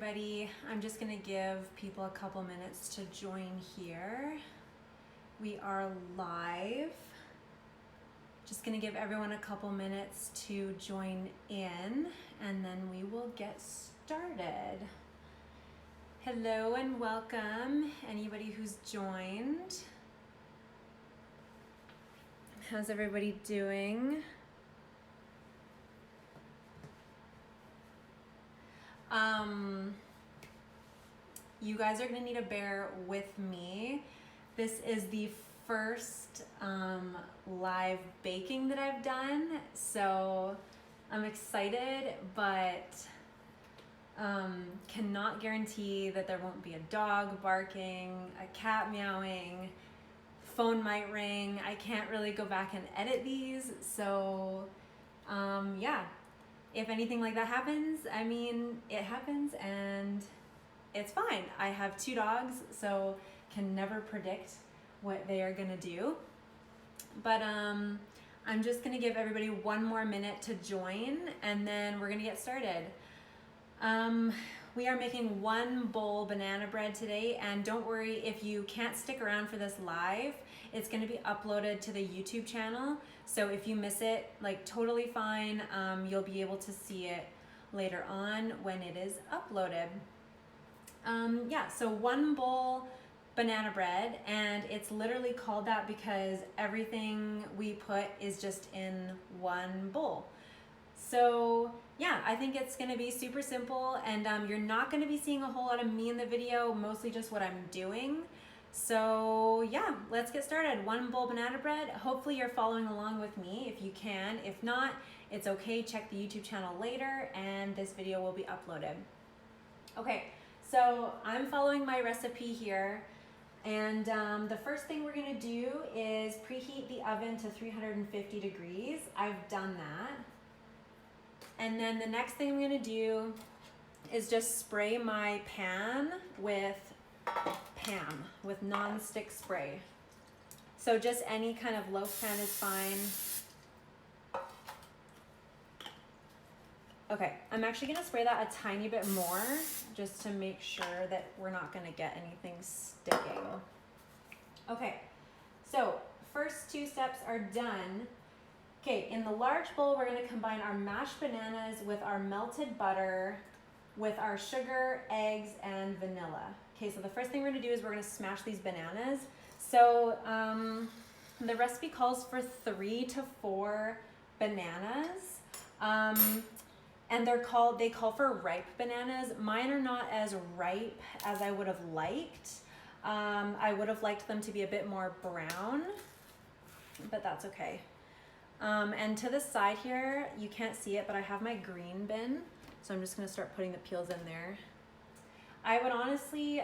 everybody. I'm just gonna give people a couple minutes to join here. We are live. Just gonna give everyone a couple minutes to join in and then we will get started. Hello and welcome, anybody who's joined. How's everybody doing? You guys are gonna need to bear with me. This is the first live baking that I've done, so I'm excited, but cannot guarantee that there won't be a dog barking, a cat meowing, phone might ring. I can't really go back and edit these, so yeah. If anything like that happens, I mean, it happens and it's fine. I have 2 dogs, so can never predict what they are gonna do. But I'm just gonna give everybody one more minute to join and then we're gonna get started. We are making 1 bowl banana bread today, and don't worry if you can't stick around for this live. It's gonna be uploaded to the YouTube channel, so if you miss it, like totally fine. You'll be able to see it later on when it is uploaded. Yeah, so 1 bowl banana bread, and it's literally called that because everything we put is just in 1 bowl. So yeah, I think it's gonna be super simple, and you're not gonna be seeing a whole lot of me in the video, mostly just what I'm doing. So yeah, let's get started. 1 bowl banana bread. Hopefully you're following along with me if you can. If not, it's okay, check the YouTube channel later and this video will be uploaded. Okay, so I'm following my recipe here, and the first thing we're gonna do is preheat the oven to 350 degrees. I've done that. And then the next thing I'm gonna do is just spray my pan with PAM, with non-stick spray. So just any kind of loaf pan is fine. Okay, I'm actually gonna spray that a tiny bit more just to make sure that we're not gonna get anything sticking. Okay, so first 2 steps are done. Okay, in the large bowl, we're gonna combine our mashed bananas with our melted butter, with our sugar, eggs, and vanilla. Okay, so the first thing we're gonna do is we're gonna smash these bananas. So the recipe calls for 3 to 4 bananas. And they call for ripe bananas. Mine are not as ripe as I would have liked. I would have liked them to be a bit more brown, but that's okay. And to the side here, you can't see it, but I have my green bin. So I'm just gonna start putting the peels in there. I would honestly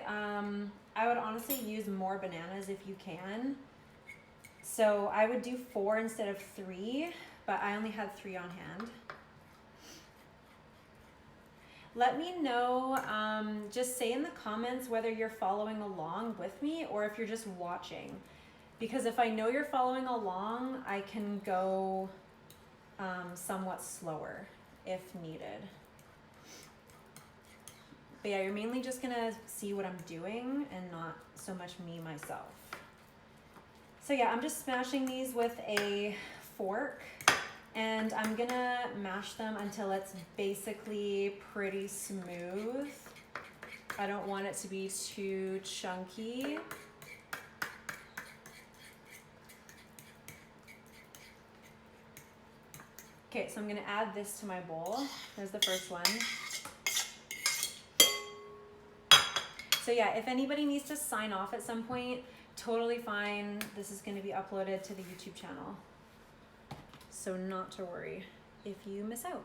use more bananas if you can. So I would do 4 instead of 3, but I only had 3 on hand. Let me know, just say in the comments whether you're following along with me or if you're just watching. Because if I know you're following along, I can go somewhat slower if needed. But yeah, you're mainly just gonna see what I'm doing and not so much me myself. So yeah, I'm just smashing these with a fork, and I'm gonna mash them until it's basically pretty smooth. I don't want it to be too chunky. Okay, so I'm gonna add this to my bowl. There's the first one. So yeah, if anybody needs to sign off at some point, totally fine. This is gonna be uploaded to the YouTube channel. So not to worry if you miss out.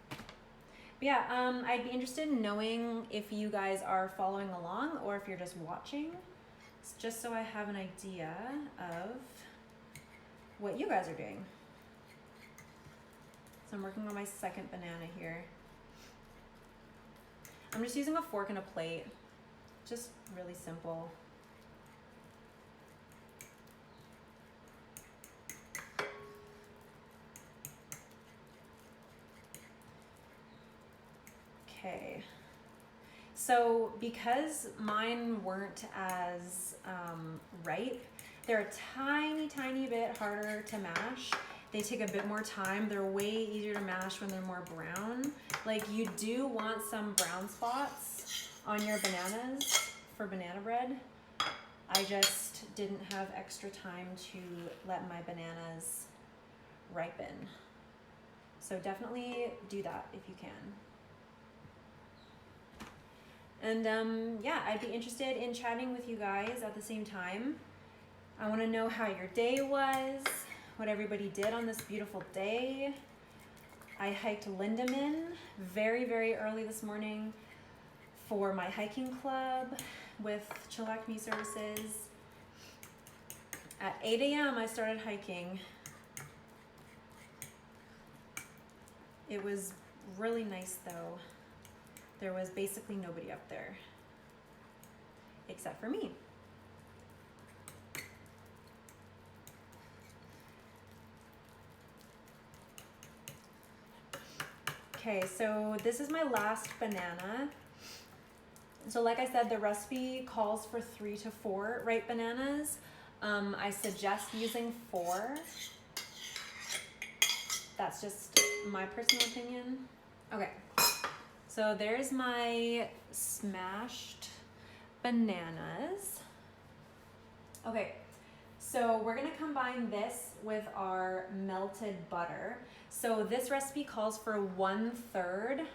But yeah, I'd be interested in knowing if you guys are following along or if you're just watching. It's just so I have an idea of what you guys are doing. So I'm working on my second banana here. I'm just using a fork and a plate. Just really simple. Okay. So because mine weren't as ripe, they're a tiny bit harder to mash. They take a bit more time. They're way easier to mash when they're more brown. Like, you do want some brown spots on your bananas for banana bread. I just didn't have extra time to let my bananas ripen. So definitely do that if you can. And yeah, I'd be interested in chatting with you guys at the same time. I want to know how your day was, what everybody did on this beautiful day. I hiked Lindeman very early this morning for my hiking club with Chilliwack Community Services. At 8 a.m. I started hiking. It was really nice though. There was basically nobody up there except for me. Okay, so this is my last banana. So like I said, the recipe calls for 3 to 4 ripe bananas. I suggest using 4. That's just my personal opinion. Okay, so there's my smashed bananas. Okay, so we're gonna combine this with our melted butter. So this recipe calls for 1/3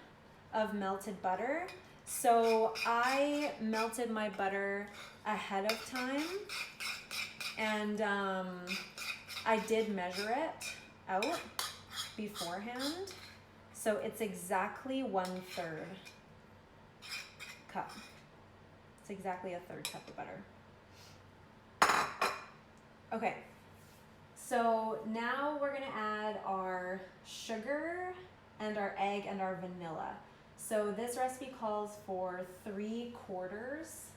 of melted butter. So I melted my butter ahead of time, and I did measure it out beforehand. So it's exactly 1/3 cup. It's exactly a 1/3 cup of butter. Okay, so now we're gonna add our sugar and our egg and our vanilla. So this recipe calls for 3/4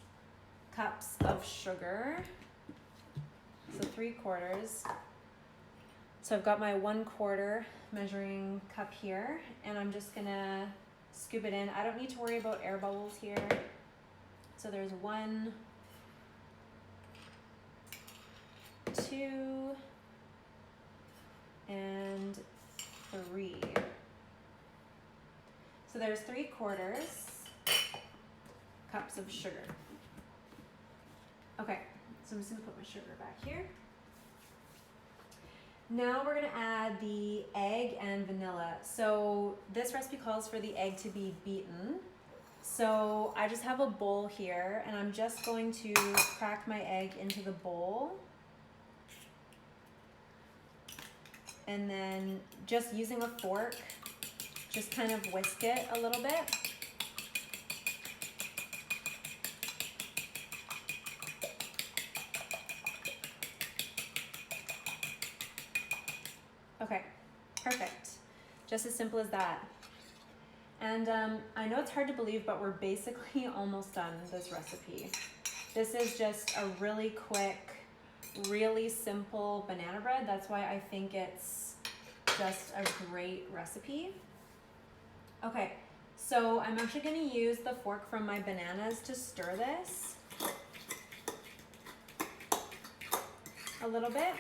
cups of sugar. So 3/4. So I've got my 1/4 measuring cup here, and I'm just gonna scoop it in. I don't need to worry about air bubbles here. So there's 1, 2, and 3. So there's 3/4 cups of sugar. Okay, so I'm just gonna put my sugar back here. Now we're gonna add the egg and vanilla. So this recipe calls for the egg to be beaten. So I just have a bowl here, and I'm just going to crack my egg into the bowl. And then just using a fork, just kind of whisk it a little bit. Okay, perfect. Just as simple as that. And I know it's hard to believe, but we're basically almost done this recipe. This is just a really quick, really simple banana bread. That's why I think it's just a great recipe. Okay, so I'm actually gonna use the fork from my bananas to stir this a little bit.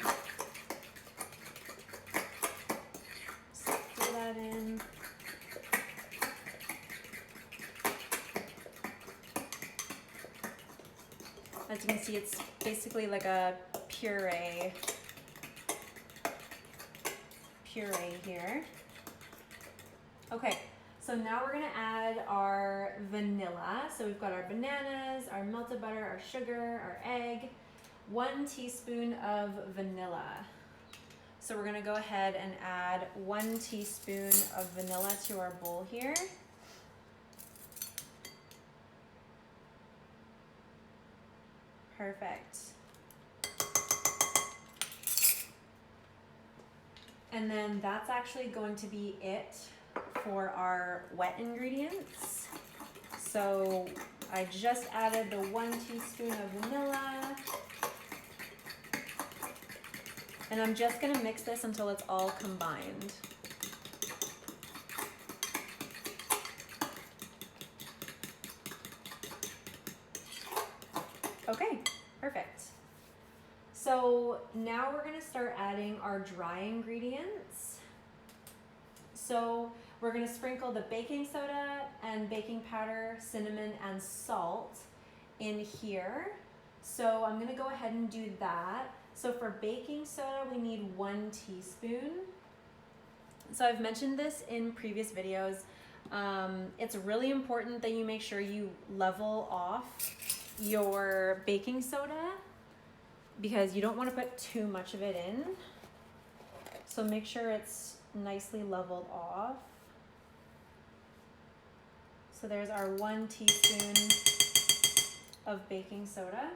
Stir that in. As you can see, it's basically like a puree here. Okay, so now we're gonna add our vanilla. So we've got our bananas, our melted butter, our sugar, our egg, 1 teaspoon of vanilla. So we're gonna go ahead and add 1 teaspoon of vanilla to our bowl here. Perfect. And then that's actually going to be it for our wet ingredients. So I just added the 1 teaspoon of vanilla. And I'm just gonna mix this until it's all combined. Okay, perfect. So now we're gonna start adding our dry ingredients. So we're gonna sprinkle the baking soda and baking powder, cinnamon, and salt in here. So I'm gonna go ahead and do that. So for baking soda, we need 1 teaspoon. So I've mentioned this in previous videos. It's really important that you make sure you level off your baking soda because you don't want to put too much of it in. So make sure it's nicely leveled off. So there's our 1 teaspoon of baking soda.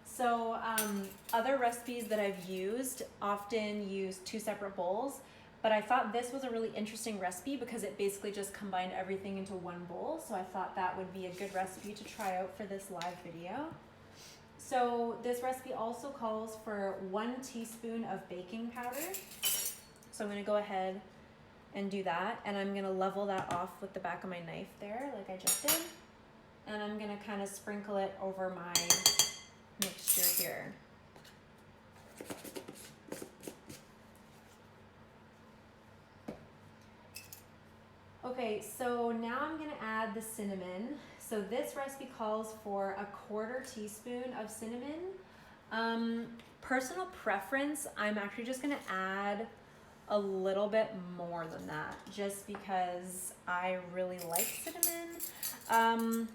So other recipes that I've used often use 2 separate bowls, but I thought this was a really interesting recipe because it basically just combined everything into 1 bowl. So I thought that would be a good recipe to try out for this live video. So this recipe also calls for 1 teaspoon of baking powder. So I'm gonna go ahead and do that, and I'm gonna level that off with the back of my knife there, like I just did. And I'm gonna kind of sprinkle it over my mixture here. Okay, so now I'm gonna add the cinnamon. So this recipe calls for a 1/4 teaspoon of cinnamon. Personal preference, I'm actually just gonna add a little bit more than that just because I really like cinnamon.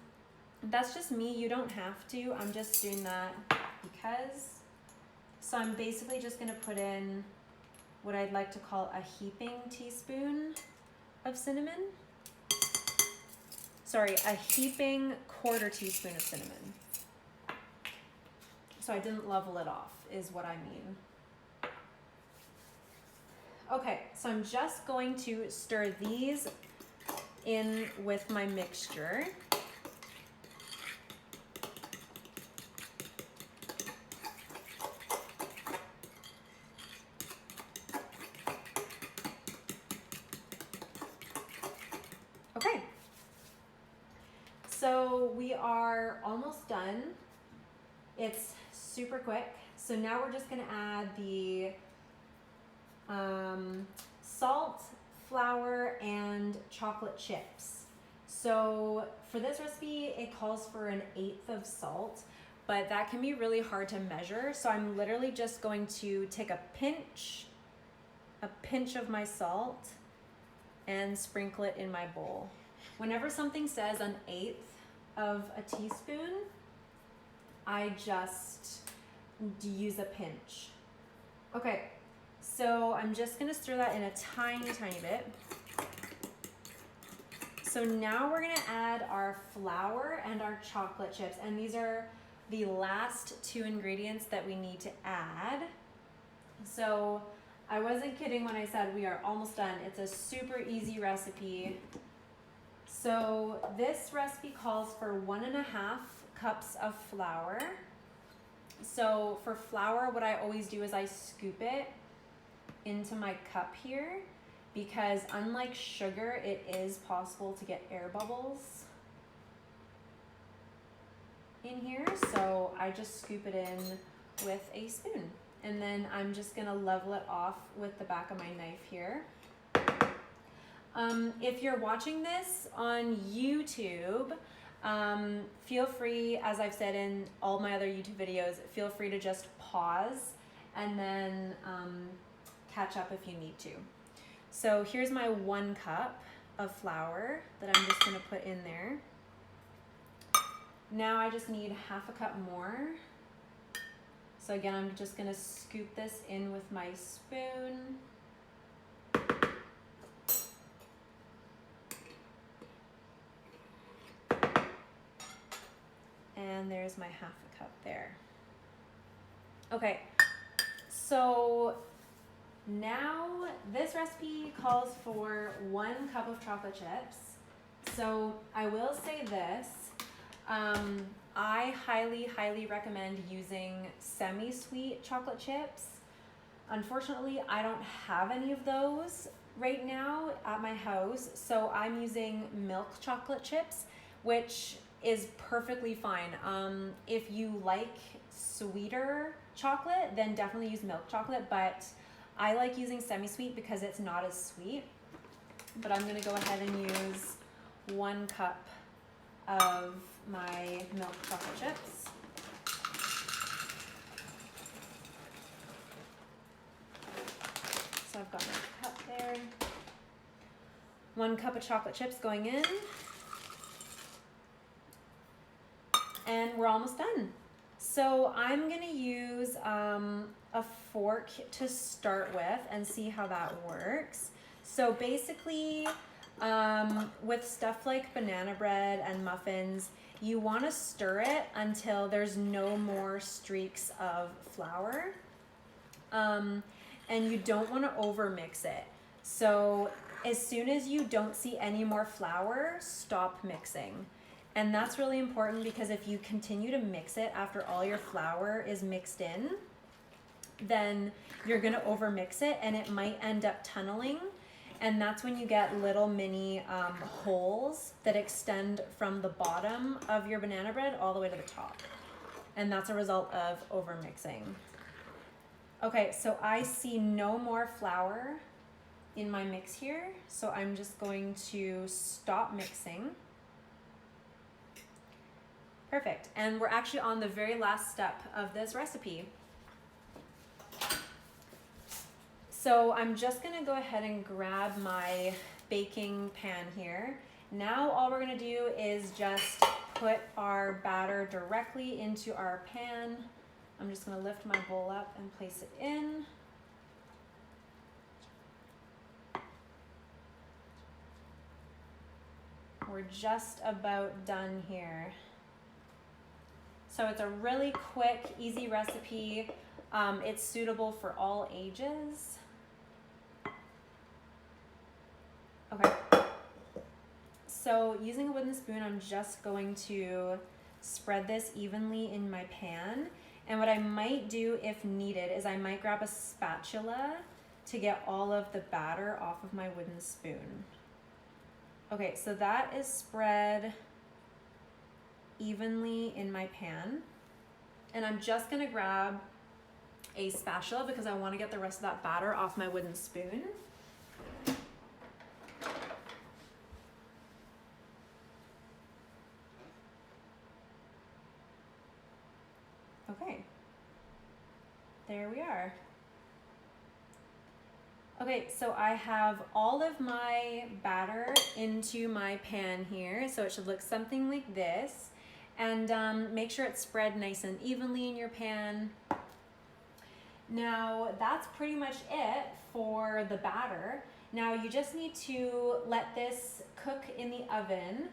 That's just me, you don't have to. I'm just doing that because. So I'm basically just gonna put in what I'd like to call a heaping teaspoon of cinnamon. Sorry, a heaping 1/4 teaspoon of cinnamon. So I didn't level it off, is what I mean. Okay, so I'm just going to stir these in with my mixture. Okay, so we are almost done. It's super quick. So now we're just gonna add the salt, flour, and chocolate chips. So for this recipe, it calls for 1/8 of salt, but that can be really hard to measure. So I'm literally just going to take a pinch of my salt and sprinkle it in my bowl. Whenever something says 1/8 of a teaspoon, I just use a pinch. Okay, so I'm just gonna stir that in a tiny, tiny bit. So now we're gonna add our flour and our chocolate chips, and these are the last 2 ingredients that we need to add. So I wasn't kidding when I said we are almost done. It's a super easy recipe. So this recipe calls for 1.5 cups of flour. So for flour, what I always do is I scoop it into my cup here because unlike sugar, it is possible to get air bubbles in here. So I just scoop it in with a spoon. And then I'm just gonna level it off with the back of my knife here. If you're watching this on YouTube, feel free, as I've said in all my other YouTube videos, feel free to just pause and then catch up if you need to. So here's my 1 cup of flour that I'm just gonna put in there. Now I just need 1/2 cup more. So again, I'm just gonna scoop this in with my spoon. And there's my 1/2 cup there. Okay, so now this recipe calls for 1 cup of chocolate chips. So I will say this, I highly recommend using semi-sweet chocolate chips. Unfortunately, I don't have any of those right now at my house, so I'm using milk chocolate chips, which is perfectly fine. If you like sweeter chocolate, then definitely use milk chocolate, but I like using semi-sweet because it's not as sweet. But I'm gonna go ahead and use 1 cup of my milk chocolate chips. So I've got my cup there. 1 cup of chocolate chips going in. And we're almost done. So I'm gonna use a fork to start with and see how that works. So basically, with stuff like banana bread and muffins, you wanna stir it until there's no more streaks of flour. And you don't wanna over mix it. So as soon as you don't see any more flour, stop mixing. And that's really important because if you continue to mix it after all your flour is mixed in, then you're gonna over mix it and it might end up tunneling. And that's when you get little mini holes that extend from the bottom of your banana bread all the way to the top. And that's a result of over mixing. Okay, so I see no more flour in my mix here. So I'm just going to stop mixing. Perfect, and we're actually on the very last step of this recipe. So I'm just gonna go ahead and grab my baking pan here. Now all we're gonna do is just put our batter directly into our pan. I'm just gonna lift my bowl up and place it in. We're just about done here. So it's a really quick, easy recipe. It's suitable for all ages. Okay. So using a wooden spoon, I'm just going to spread this evenly in my pan. And what I might do if needed is I might grab a spatula to get all of the batter off of my wooden spoon. Okay, so that is spread evenly in my pan. And I'm just gonna grab a spatula because I wanna get the rest of that batter off my wooden spoon. Okay, there we are. Okay, so I have all of my batter into my pan here, so it should look something like this. And make sure it's spread nice and evenly in your pan. Now that's pretty much it for the batter. Now you just need to let this cook in the oven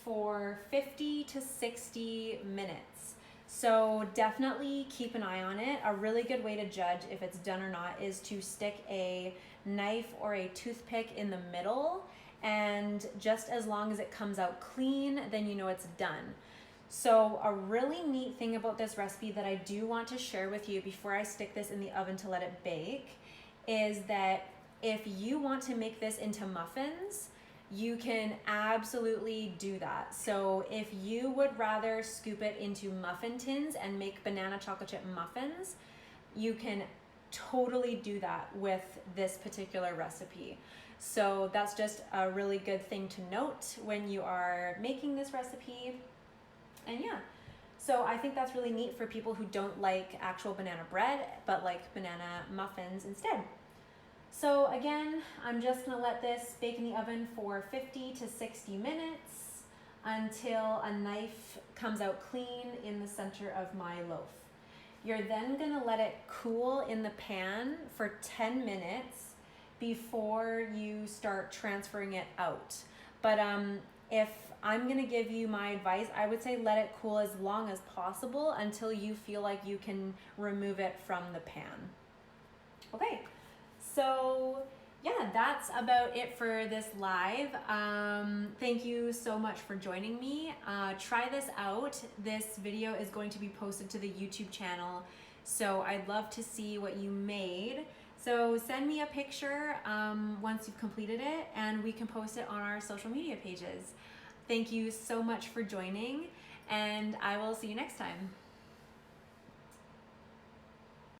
for 50 to 60 minutes. So definitely keep an eye on it. A really good way to judge if it's done or not is to stick a knife or a toothpick in the middle, and just as long as it comes out clean, then you know it's done. So a really neat thing about this recipe that I do want to share with you before I stick this in the oven to let it bake is that if you want to make this into muffins, you can absolutely do that. So if you would rather scoop it into muffin tins and make banana chocolate chip muffins, you can totally do that with this particular recipe. So that's just a really good thing to note when you are making this recipe. And yeah, so I think that's really neat for people who don't like actual banana bread, but like banana muffins instead. So again, I'm just gonna let this bake in the oven for 50 to 60 minutes until a knife comes out clean in the center of my loaf. You're then gonna let it cool in the pan for 10 minutes before you start transferring it out. But if I'm gonna give you my advice, I would say let it cool as long as possible until you feel like you can remove it from the pan. Okay, so yeah, that's about it for this live. Thank you so much for joining me. Try this out. This video is going to be posted to the YouTube channel, so I'd love to see what you made. So send me a picture once you've completed it, and we can post it on our social media pages. Thank you so much for joining, and I will see you next time.